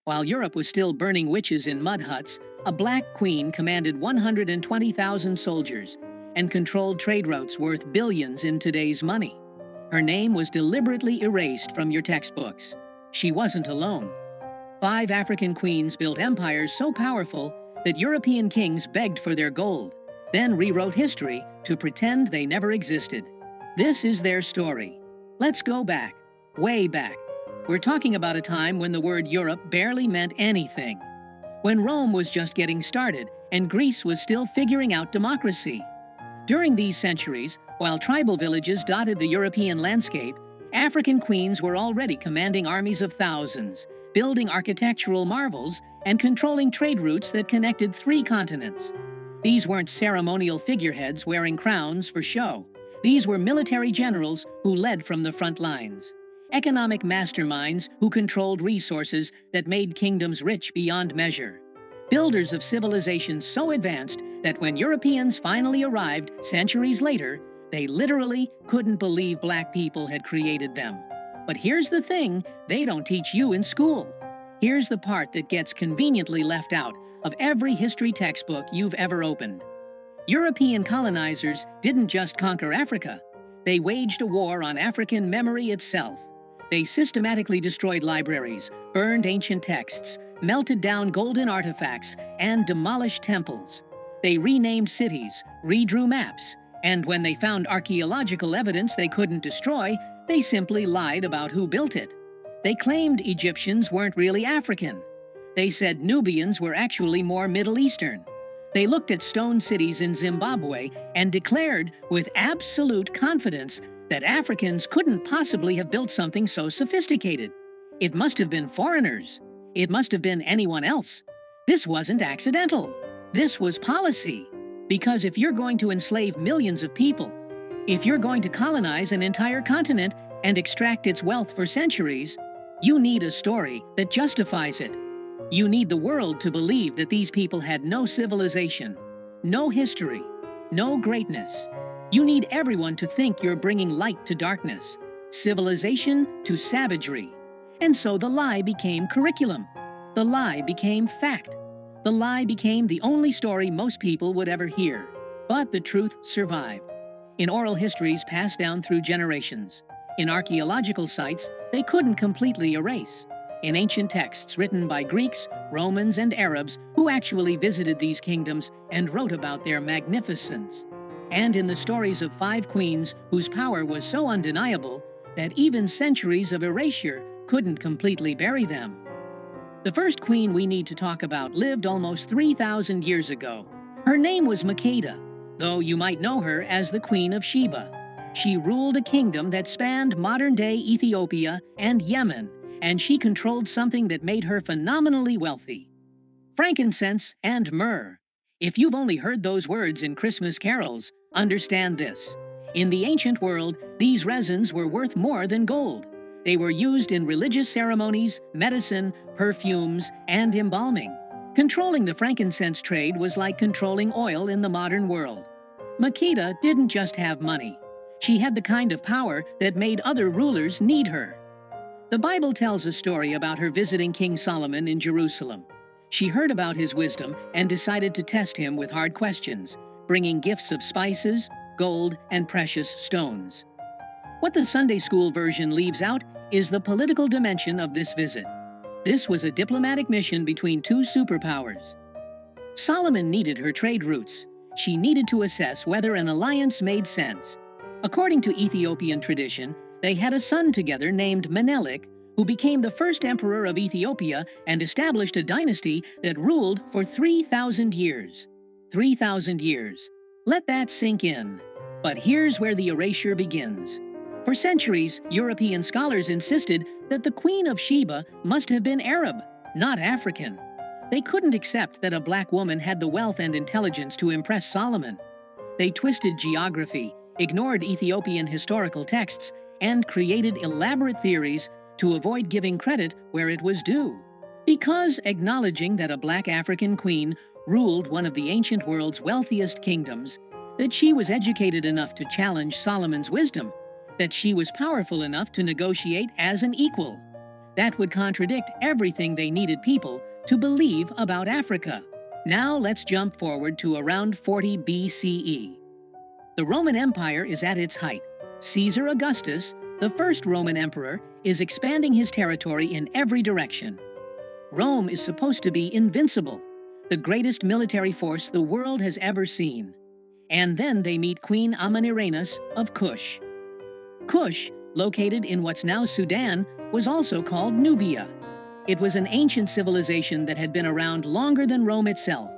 While Europe was still burning witches in mud huts, a black queen commanded 120,000 soldiers and controlled trade routes worth billions in today's money. Her name was deliberately erased from your textbooks. She wasn't alone. 5 African queens built empires so powerful that European kings begged for their gold, then rewrote history to pretend they never existed. This is their story. Let's go back, way back. We're talking about a time when the word Europe barely meant anything. When Rome was just getting started and Greece was still figuring out democracy. During these centuries, while tribal villages dotted the European landscape, African queens were already commanding armies of thousands, building architectural marvels, and controlling trade routes that connected 3 continents. These weren't ceremonial figureheads wearing crowns for show. These were military generals who led from the front lines. Economic masterminds who controlled resources that made kingdoms rich beyond measure. Builders of civilizations so advanced that when Europeans finally arrived centuries later, they literally couldn't believe black people had created them. But here's the thing they don't teach you in school. Here's the part that gets conveniently left out of every history textbook you've ever opened. European colonizers didn't just conquer Africa. They waged a war on African memory itself. They systematically destroyed libraries, burned ancient texts, melted down golden artifacts, and demolished temples. They renamed cities, redrew maps, and when they found archaeological evidence they couldn't destroy, they simply lied about who built it. They claimed Egyptians weren't really African. They said Nubians were actually more Middle Eastern. They looked at stone cities in Zimbabwe and declared with absolute confidence that Africans couldn't possibly have built something so sophisticated. It must have been foreigners. It must have been anyone else. This wasn't accidental. This was policy. Because if you're going to enslave millions of people, if you're going to colonize an entire continent and extract its wealth for centuries, you need a story that justifies it. You need the world to believe that these people had no civilization, no history, no greatness. You need everyone to think you're bringing light to darkness, civilization to savagery. And so the lie became curriculum. The lie became fact. The lie became the only story most people would ever hear. But the truth survived. In oral histories passed down through generations. In archaeological sites they couldn't completely erase. In ancient texts written by Greeks, Romans, and Arabs who actually visited these kingdoms and wrote about their magnificence. And in the stories of 5 queens whose power was so undeniable that even centuries of erasure couldn't completely bury them. The first queen we need to talk about lived almost 3,000 years ago. Her name was Makeda, though you might know her as the Queen of Sheba. She ruled a kingdom that spanned modern-day Ethiopia and Yemen, and she controlled something that made her phenomenally wealthy: frankincense and myrrh. If you've only heard those words in Christmas carols, understand this. In the ancient world, these resins were worth more than gold. They were used in religious ceremonies, medicine, perfumes, and embalming. Controlling the frankincense trade was like controlling oil in the modern world. Makeda didn't just have money. She had the kind of power that made other rulers need her. The Bible tells a story about her visiting King Solomon in Jerusalem. She heard about his wisdom and decided to test him with hard questions, bringing gifts of spices, gold, and precious stones. What the Sunday school version leaves out is the political dimension of this visit. This was a diplomatic mission between 2 superpowers. Solomon needed her trade routes. She needed to assess whether an alliance made sense. According to Ethiopian tradition, they had a son together named Menelik, who became the first emperor of Ethiopia and established a dynasty that ruled for 3,000 years. 3,000 years. Let that sink in. But here's where the erasure begins. For centuries, European scholars insisted that the Queen of Sheba must have been Arab, not African. They couldn't accept that a black woman had the wealth and intelligence to impress Solomon. They twisted geography, ignored Ethiopian historical texts, and created elaborate theories to avoid giving credit where it was due. Because acknowledging that a black African queen ruled one of the ancient world's wealthiest kingdoms, that she was educated enough to challenge Solomon's wisdom, that she was powerful enough to negotiate as an equal. That would contradict everything they needed people to believe about Africa. Now let's jump forward to around 40 BCE. The Roman Empire is at its height. Caesar Augustus, the first Roman emperor, is expanding his territory in every direction. Rome is supposed to be invincible, the greatest military force the world has ever seen. And then they meet Queen Amanirenas of Kush. Kush, located in what's now Sudan, was also called Nubia. It was an ancient civilization that had been around longer than Rome itself.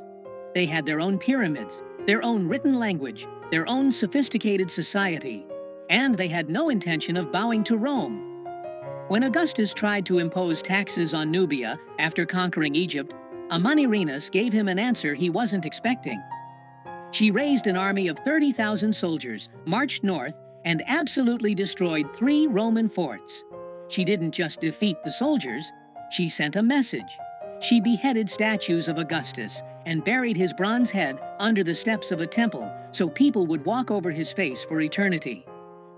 They had their own pyramids, their own written language, their own sophisticated society, and they had no intention of bowing to Rome. When Augustus tried to impose taxes on Nubia after conquering Egypt, Amanirenas gave him an answer he wasn't expecting. She raised an army of 30,000 soldiers, marched north, and absolutely destroyed 3 Roman forts. She didn't just defeat the soldiers, she sent a message. She beheaded statues of Augustus and buried his bronze head under the steps of a temple so people would walk over his face for eternity.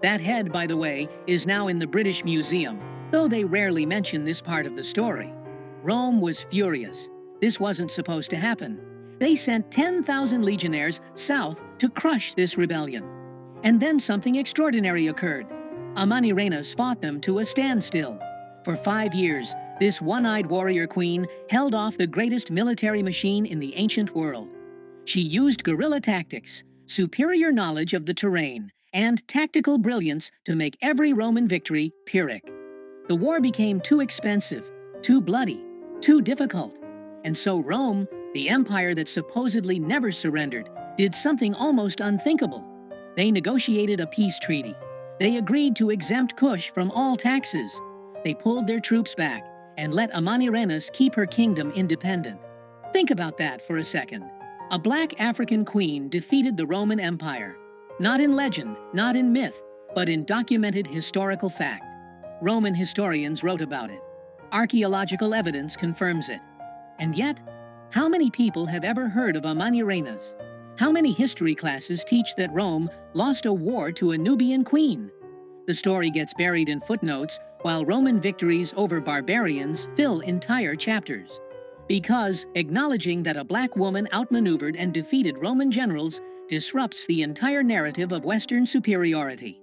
That head, by the way, is now in the British Museum, though they rarely mention this part of the story. Rome was furious. This wasn't supposed to happen. They sent 10,000 legionnaires south to crush this rebellion. And then something extraordinary occurred. Amanirenas fought them to a standstill. For 5 years, this one-eyed warrior queen held off the greatest military machine in the ancient world. She used guerrilla tactics, superior knowledge of the terrain, and tactical brilliance to make every Roman victory Pyrrhic. The war became too expensive, too bloody, too difficult. And so Rome, the empire that supposedly never surrendered, did something almost unthinkable. They negotiated a peace treaty. They agreed to exempt Kush from all taxes. They pulled their troops back and let Amanirenas keep her kingdom independent. Think about that for a second. A black African queen defeated the Roman Empire. Not in legend, not in myth, but in documented historical fact. Roman historians wrote about it. Archaeological evidence confirms it. And yet, how many people have ever heard of Amanirenas? How many history classes teach that Rome lost a war to a Nubian queen? The story gets buried in footnotes, while Roman victories over barbarians fill entire chapters. Because acknowledging that a black woman outmaneuvered and defeated Roman generals disrupts the entire narrative of Western superiority.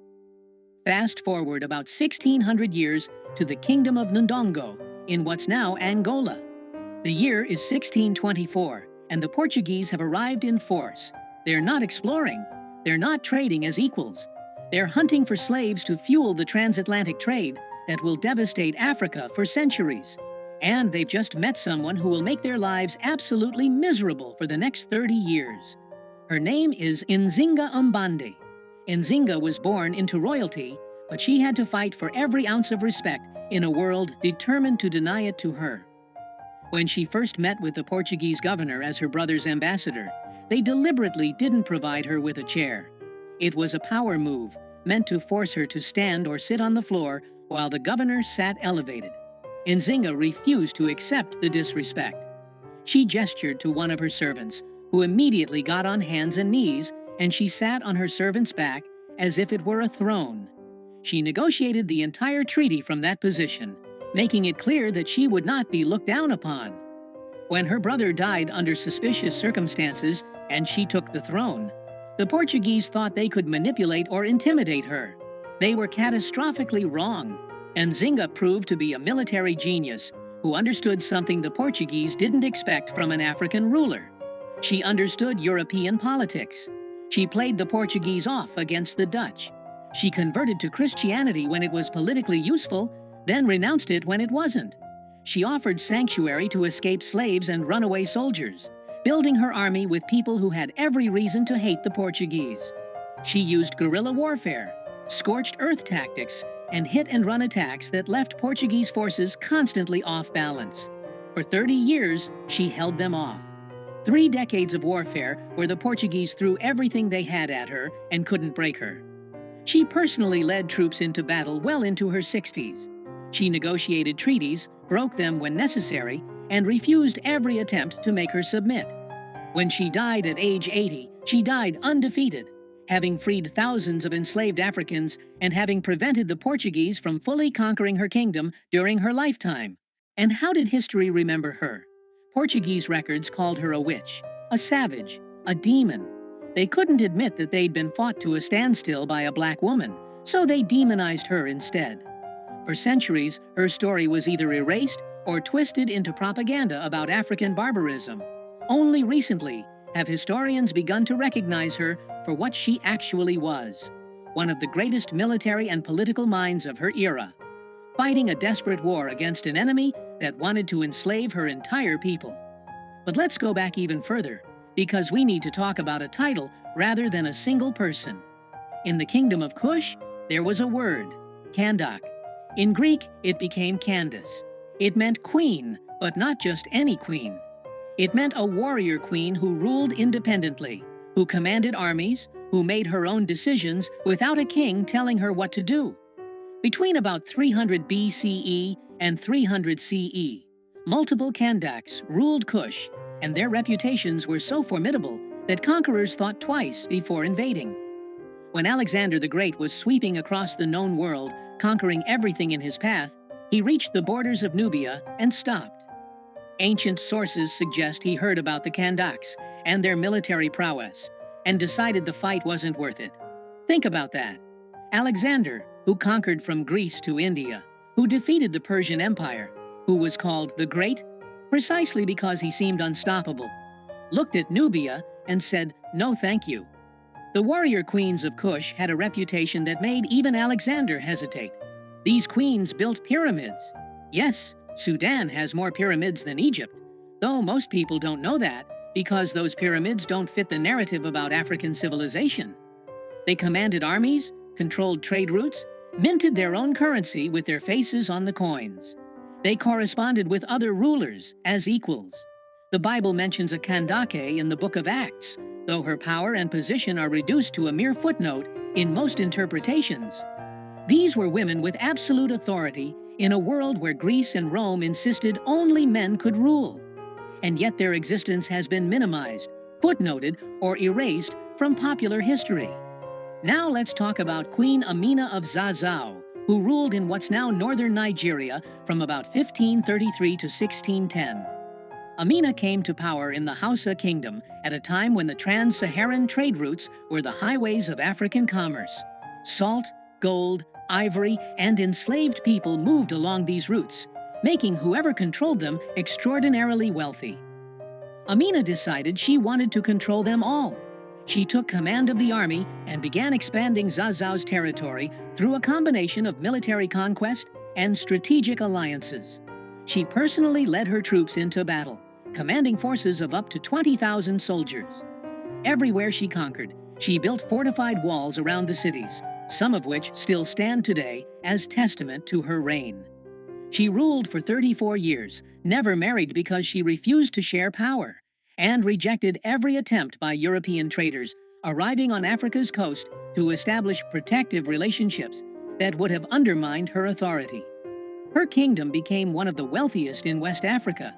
Fast forward about 1,600 years to the Kingdom of Ndongo in what's now Angola. The year is 1624, and the Portuguese have arrived in force. They're not exploring. They're not trading as equals. They're hunting for slaves to fuel the transatlantic trade that will devastate Africa for centuries. And they've just met someone who will make their lives absolutely miserable for the next 30 years. Her name is Nzinga Mbande. Nzinga was born into royalty, but she had to fight for every ounce of respect in a world determined to deny it to her. When she first met with the Portuguese governor as her brother's ambassador, they deliberately didn't provide her with a chair. It was a power move, meant to force her to stand or sit on the floor while the governor sat elevated. Nzinga refused to accept the disrespect. She gestured to one of her servants, who immediately got on hands and knees, and she sat on her servant's back as if it were a throne. She negotiated the entire treaty from that position, making it clear that she would not be looked down upon. When her brother died under suspicious circumstances and she took the throne, the Portuguese thought they could manipulate or intimidate her. They were catastrophically wrong, and Nzinga proved to be a military genius who understood something the Portuguese didn't expect from an African ruler. She understood European politics. She played the Portuguese off against the Dutch. She converted to Christianity when it was politically useful, then renounced it when it wasn't. She offered sanctuary to escaped slaves and runaway soldiers, building her army with people who had every reason to hate the Portuguese. She used guerrilla warfare, scorched earth tactics, and hit-and-run attacks that left Portuguese forces constantly off balance. For 30 years, she held them off. 3 decades of warfare where the Portuguese threw everything they had at her and couldn't break her. She personally led troops into battle well into her 60s. She negotiated treaties, broke them when necessary, and refused every attempt to make her submit. When she died at age 80, she died undefeated. having freed thousands of enslaved Africans and having prevented the Portuguese from fully conquering her kingdom during her lifetime. And how did history remember her? Portuguese records called her a witch, a savage, a demon. They couldn't admit that they'd been fought to a standstill by a black woman, so they demonized her instead. For centuries, her story was either erased or twisted into propaganda about African barbarism. Only recently have historians begun to recognize her for what she actually was, one of the greatest military and political minds of her era, fighting a desperate war against an enemy that wanted to enslave her entire people. But let's go back even further, because we need to talk about a title rather than a single person. In the kingdom of Kush, there was a word, Kandak. In Greek, it became Candace. It meant queen, but not just any queen. It meant a warrior queen who ruled independently, who commanded armies, who made her own decisions without a king telling her what to do. Between about 300 BCE and 300 CE, multiple Kandaks ruled Kush, and their reputations were so formidable that conquerors thought twice before invading. When Alexander the Great was sweeping across the known world, conquering everything in his path, he reached the borders of Nubia and stopped. Ancient sources suggest he heard about the Kandaks and their military prowess, and decided the fight wasn't worth it. Think about that. Alexander, who conquered from Greece to India, who defeated the Persian Empire, who was called the Great precisely because he seemed unstoppable, looked at Nubia and said, "No thank you." The warrior queens of Kush had a reputation that made even Alexander hesitate. These queens built pyramids. Yes, Sudan has more pyramids than Egypt, though most people don't know that because those pyramids don't fit the narrative about African civilization. They commanded armies, controlled trade routes, minted their own currency with their faces on the coins. They corresponded with other rulers as equals. The Bible mentions a Kandake in the book of Acts, though her power and position are reduced to a mere footnote in most interpretations. These were women with absolute authority in a world where Greece and Rome insisted only men could rule. And yet their existence has been minimized, footnoted, or erased from popular history. Now let's talk about Queen Amina of Zazzau, who ruled in what's now northern Nigeria from about 1533 to 1610. Amina came to power in the Hausa Kingdom at a time when the trans-Saharan trade routes were the highways of African commerce. Salt, gold, ivory, and enslaved people moved along these routes, making whoever controlled them extraordinarily wealthy. Amina decided she wanted to control them all. She took command of the army and began expanding Zazzau's territory through a combination of military conquest and strategic alliances. She personally led her troops into battle, commanding forces of up to 20,000 soldiers. Everywhere she conquered, she built fortified walls around the cities, some of which still stand today as testament to her reign. She ruled for 34 years, never married because she refused to share power, and rejected every attempt by European traders arriving on Africa's coast to establish protective relationships that would have undermined her authority. Her kingdom became one of the wealthiest in West Africa.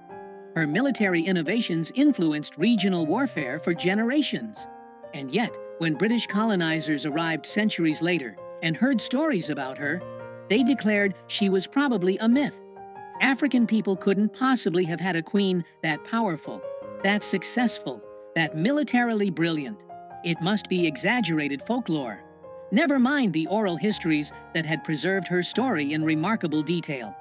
Her military innovations influenced regional warfare for generations. And yet, when British colonizers arrived centuries later and heard stories about her, they declared she was probably a myth. African people couldn't possibly have had a queen that powerful, that successful, that militarily brilliant. It must be exaggerated folklore. Never mind the oral histories that had preserved her story in remarkable detail.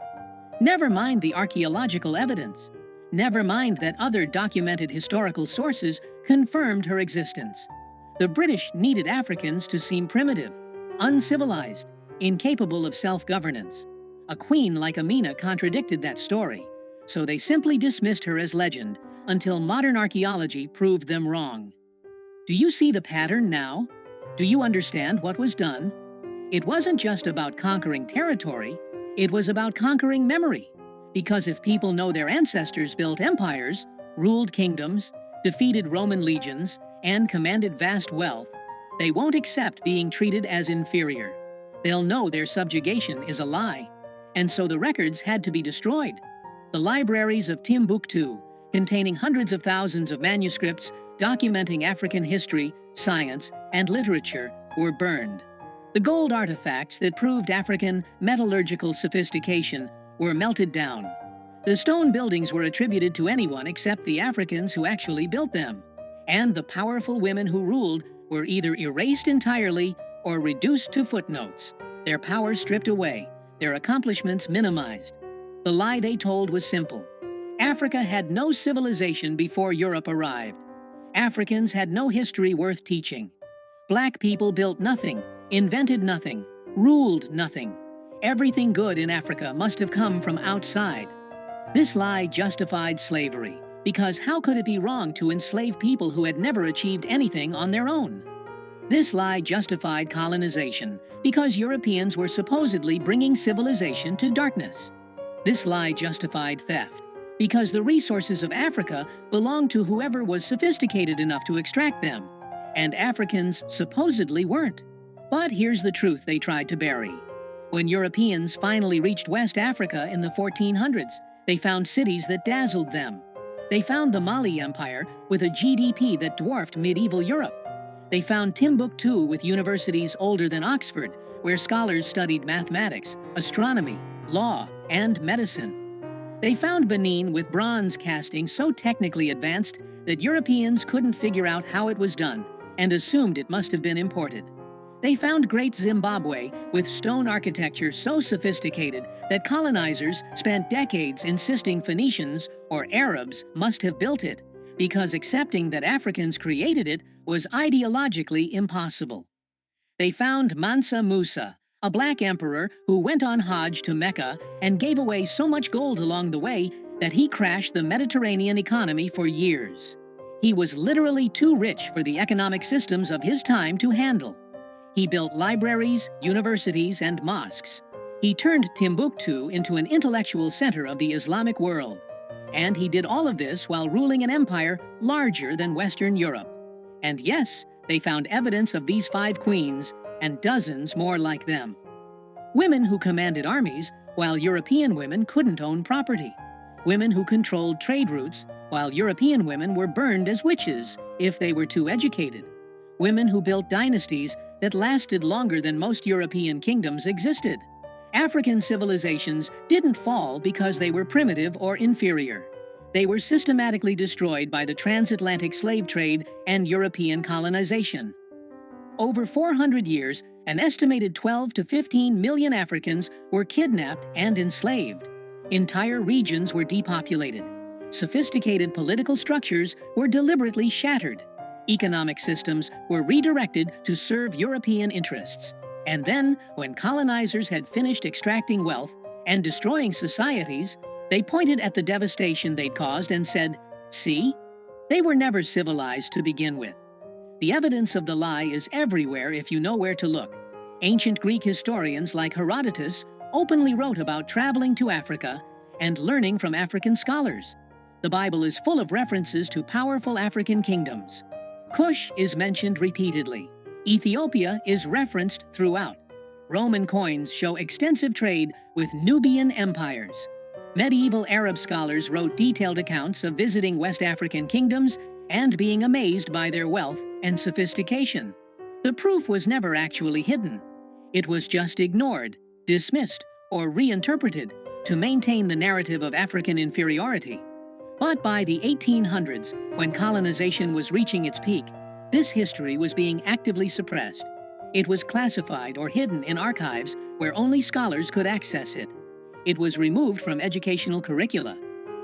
Never mind the archaeological evidence. Never mind that other documented historical sources confirmed her existence. The British needed Africans to seem primitive, uncivilized, incapable of self-governance. A queen like Amina contradicted that story, so they simply dismissed her as legend until modern archaeology proved them wrong. Do you see the pattern now? Do you understand what was done? It wasn't just about conquering territory, it was about conquering memory. Because if people know their ancestors built empires, ruled kingdoms, defeated Roman legions, and commanded vast wealth, they won't accept being treated as inferior. They'll know their subjugation is a lie, and so the records had to be destroyed. The libraries of Timbuktu, containing hundreds of thousands of manuscripts documenting African history, science, and literature were burned. The gold artifacts that proved African metallurgical sophistication were melted down. The stone buildings were attributed to anyone except the Africans who actually built them. And the powerful women who ruled were either erased entirely or reduced to footnotes, their power stripped away, their accomplishments minimized. The lie they told was simple. Africa had no civilization before Europe arrived. Africans had no history worth teaching. Black people built nothing, invented nothing, ruled nothing. Everything good in Africa must have come from outside. This lie justified slavery, because how could it be wrong to enslave people who had never achieved anything on their own? This lie justified colonization, because Europeans were supposedly bringing civilization to darkness. This lie justified theft, because the resources of Africa belonged to whoever was sophisticated enough to extract them, and Africans supposedly weren't. But here's the truth they tried to bury. When Europeans finally reached West Africa in the 1400s, they found cities that dazzled them. They found the Mali Empire with a GDP that dwarfed medieval Europe. They found Timbuktu with universities older than Oxford, where scholars studied mathematics, astronomy, law, and medicine. They found Benin with bronze casting so technically advanced that Europeans couldn't figure out how it was done and assumed it must have been imported. They found Great Zimbabwe with stone architecture so sophisticated that colonizers spent decades insisting Phoenicians or Arabs must have built it, because accepting that Africans created it was ideologically impossible. They found Mansa Musa, a black emperor who went on Hajj to Mecca and gave away so much gold along the way that he crashed the Mediterranean economy for years. He was literally too rich for the economic systems of his time to handle. He built libraries, universities, and mosques. He turned Timbuktu into an intellectual center of the Islamic world. And he did all of this while ruling an empire larger than Western Europe. And yes, they found evidence of these 5 queens and dozens more like them. Women who commanded armies, while European women couldn't own property. Women who controlled trade routes, while European women were burned as witches if they were too educated. Women who built dynasties that lasted longer than most European kingdoms existed. African civilizations didn't fall because they were primitive or inferior. They were systematically destroyed by the transatlantic slave trade and European colonization. Over 400 years, an estimated 12 to 15 million Africans were kidnapped and enslaved. Entire regions were depopulated. Sophisticated political structures were deliberately shattered. Economic systems were redirected to serve European interests. And then, when colonizers had finished extracting wealth and destroying societies, they pointed at the devastation they'd caused and said, "See? They were never civilized to begin with." The evidence of the lie is everywhere if you know where to look. Ancient Greek historians like Herodotus openly wrote about traveling to Africa and learning from African scholars. The Bible is full of references to powerful African kingdoms. Cush is mentioned repeatedly. Ethiopia is referenced throughout. Roman coins show extensive trade with Nubian empires. Medieval Arab scholars wrote detailed accounts of visiting West African kingdoms and being amazed by their wealth and sophistication. The proof was never actually hidden. It was just ignored, dismissed, or reinterpreted to maintain the narrative of African inferiority. But by the 1800s, when colonization was reaching its peak, this history was being actively suppressed. It was classified or hidden in archives where only scholars could access it. It was removed from educational curricula.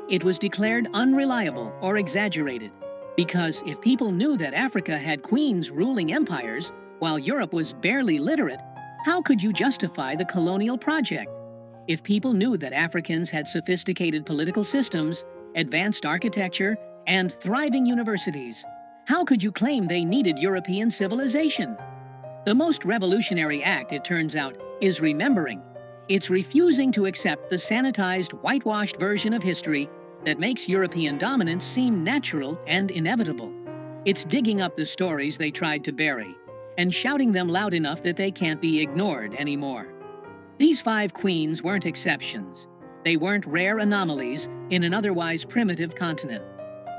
It was declared unreliable or exaggerated. Because if people knew that Africa had queens ruling empires, while Europe was barely literate, how could you justify the colonial project? If people knew that Africans had sophisticated political systems, advanced architecture, and thriving universities, how could you claim they needed European civilization? The most revolutionary act, it turns out, is remembering. It's refusing to accept the sanitized, whitewashed version of history that makes European dominance seem natural and inevitable. It's digging up the stories they tried to bury and shouting them loud enough that they can't be ignored anymore. These 5 queens weren't exceptions. They weren't rare anomalies in an otherwise primitive continent.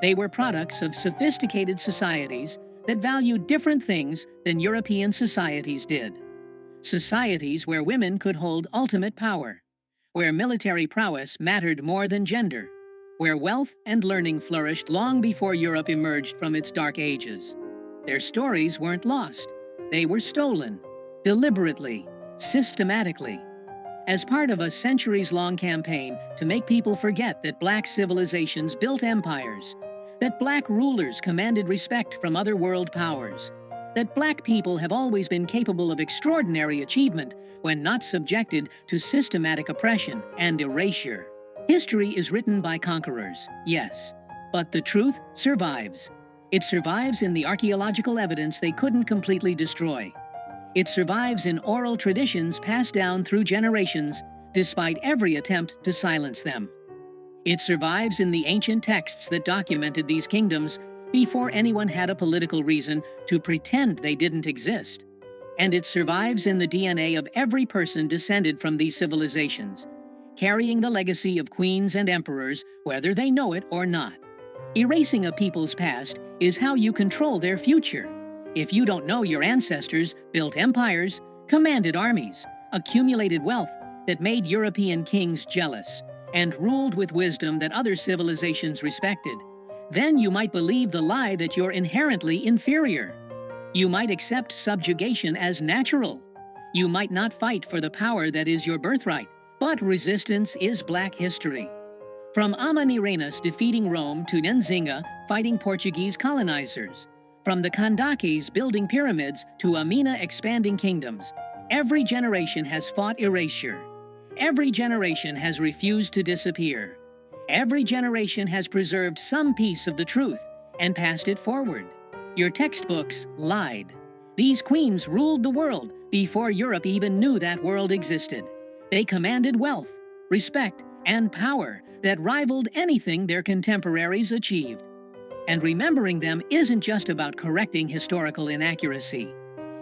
They were products of sophisticated societies that valued different things than European societies did. Societies where women could hold ultimate power, where military prowess mattered more than gender, where wealth and learning flourished long before Europe emerged from its dark ages. Their stories weren't lost. They were stolen, deliberately, systematically, as part of a centuries-long campaign to make people forget that black civilizations built empires, that black rulers commanded respect from other world powers, that black people have always been capable of extraordinary achievement when not subjected to systematic oppression and erasure. History is written by conquerors, yes, but the truth survives. It survives in the archaeological evidence they couldn't completely destroy. It survives in oral traditions passed down through generations, despite every attempt to silence them. It survives in the ancient texts that documented these kingdoms before anyone had a political reason to pretend they didn't exist. And it survives in the DNA of every person descended from these civilizations, carrying the legacy of queens and emperors, whether they know it or not. Erasing a people's past is how you control their future. If you don't know your ancestors built empires, commanded armies, accumulated wealth that made European kings jealous, and ruled with wisdom that other civilizations respected, then you might believe the lie that you're inherently inferior. You might accept subjugation as natural. You might not fight for the power that is your birthright, but resistance is black history. From Amanirenas defeating Rome to Nzinga fighting Portuguese colonizers, from the Kandakes building pyramids to Amina expanding kingdoms, every generation has fought erasure. Every generation has refused to disappear. Every generation has preserved some piece of the truth and passed it forward. Your textbooks lied. These queens ruled the world before Europe even knew that world existed. They commanded wealth, respect, and power that rivaled anything their contemporaries achieved. And remembering them isn't just about correcting historical inaccuracy.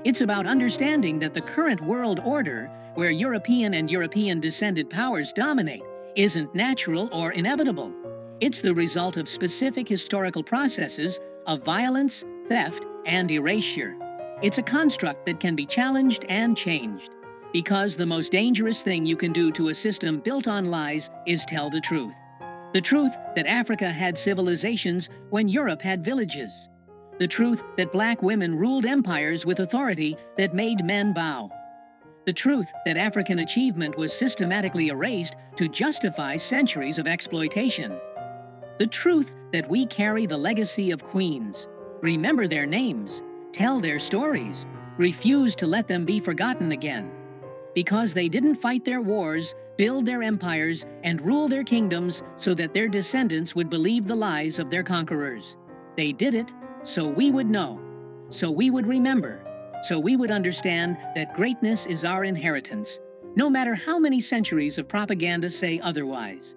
It's about understanding that the current world order, where European and European-descended powers dominate, isn't natural or inevitable. It's the result of specific historical processes of violence, theft, and erasure. It's a construct that can be challenged and changed. Because the most dangerous thing you can do to a system built on lies is tell the truth. The truth that Africa had civilizations when Europe had villages. The truth that black women ruled empires with authority that made men bow. The truth that African achievement was systematically erased to justify centuries of exploitation. The truth that we carry the legacy of queens, remember their names, tell their stories, refuse to let them be forgotten again. Because they didn't fight their wars, build their empires, and rule their kingdoms so that their descendants would believe the lies of their conquerors. They did it so we would know, so we would remember, so we would understand that greatness is our inheritance, no matter how many centuries of propaganda say otherwise.